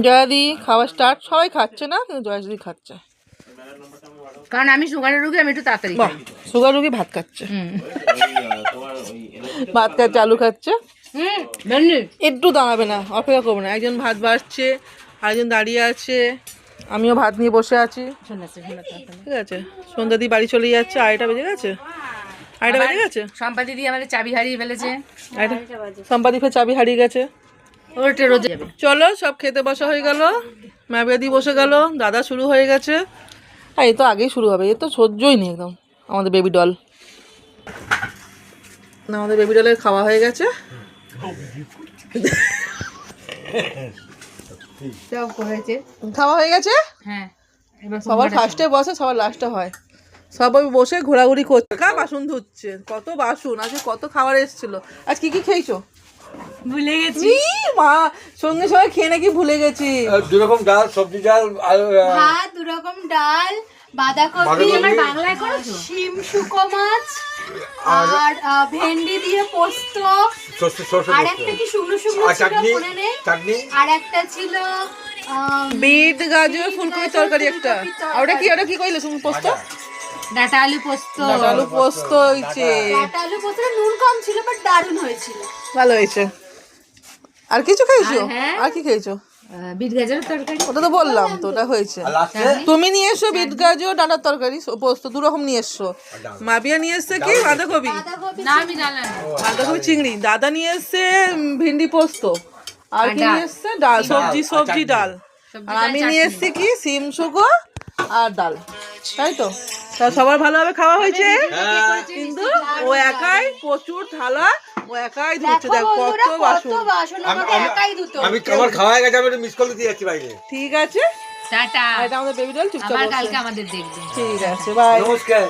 জয়াদি খাওয়া স্টার্ট, সবাই খাচ্ছে না কিন্তু জয়াদি খাচ্ছে, কারণ আমি সুগারের রোগী, আমি একটু তাড়াতাড়ি খাই। সুগার রোগী ভাত খাচ্ছে, ভাত খাচ্ছে, আলু খাচ্ছে। একটু দাঁড়াবে না, অপেক্ষা করবো না, একজন ভাত বাড়ছে, আরেকজন দাঁড়িয়ে আছে, আমিও ভাত নিয়ে বসে আছি। ঠিক আছে, সন্ধ্যাদি বাড়ি চলে যাচ্ছে, 2:30 বেজে গেছে, 2:30 বেজে গেছে। সম্পা দিদি আমাদের চাবি হারিয়ে ফেলেছে, সম্পাদি ফের চাবি হারিয়ে গেছে। ওটা রোজ যাবে। চলো সব খেতে বসা হয়ে গেল, ম্যাবিয়াদি বসে গেল, দাদা শুরু হয়ে গেছে। আর এই তো আগেই শুরু হবে, এ তো সহ্যই নেই একদম। আমাদের বেবি ডল, আমাদের বেবি ডলের খাওয়া হয়ে গেছে। খাওয়া হয়ে গেছে। হ্যাঁ, সবার ফার্স্টে বসে, সবার লাস্টে হয়। সবাই বসে ঘোরাঘুরি করছে, বাসন ধুচ্ছে, কত বাসন আজকে, কত খাবার এসেছিল। আজ কি কি খেয়েছো? ভুলে গেছি মা, সঙ্গে সঙ্গে খেয়ে নাকি ভুলে গেছি। 2 রকম ডাল, সবজি ডাল, ভাত, 2 রকম ডাল, বাঁধাকপি, আমার বাংলায় করেছো, শিম শুকো মাছ, আর ভেন্ডি দিয়ে পোস্ত, আর একটা কি শুকনো শুকনো ছিল মনে নেই, আর একটা ছিল বিট গাজর ফুলকপি তরকারি একটা। আর ওটা কি কইলে তুমি? পোস্ত, ডাটা আলু পোস্ত। আলু পোস্ত হয়েছে, ডাটা আলু পোস্ত, নুন কম ছিল বাট দারুণ হয়েছিল, ভালো হয়েছে। আর কিছু খেয়েছো? হ্যাঁ। আর কি খেয়েছো? বিট গাজরের তরকারি। ওটা তো বললাম তো, ওটা হয়েছে। তুমি নিয়ে এসো বিট গাজর ডাঁটার তরকারি, পোস্ত 2 রকম নিয়ে এসছো। মাবিয়া নিয়ে এসছে কি বাঁধাকপি, না আমি জানলাম না। বাঁধাকপি চিংড়ি। দাদা নিয়ে এসছে ভিন্ডি পোস্ত, আর কি নিয়ে এসছে ডাল, সবজি ডাল। আর আমি নিয়ে এসছি কি সিম শুকো আর ডাল, তাই তো। তা সবার ভালোভাবে খাওয়া হয়েছে, কিন্তু ও একাই প্রচুর থালা, ও একাই ধুচ্ছে। দেখ কত বাসন। একাই দুটো। আমি আমার খাওয়া হয়ে গেছে, আমি একটু মিস কল দিয়ে যাচ্ছি বাইরে। ঠিক আছে, টাটা। আর এটা আমাদের বেবি ডল চুপচাপ আবার বসে। কালকে আমাদের দেখবে। ঠিক আছে, বাই। নমস্কার।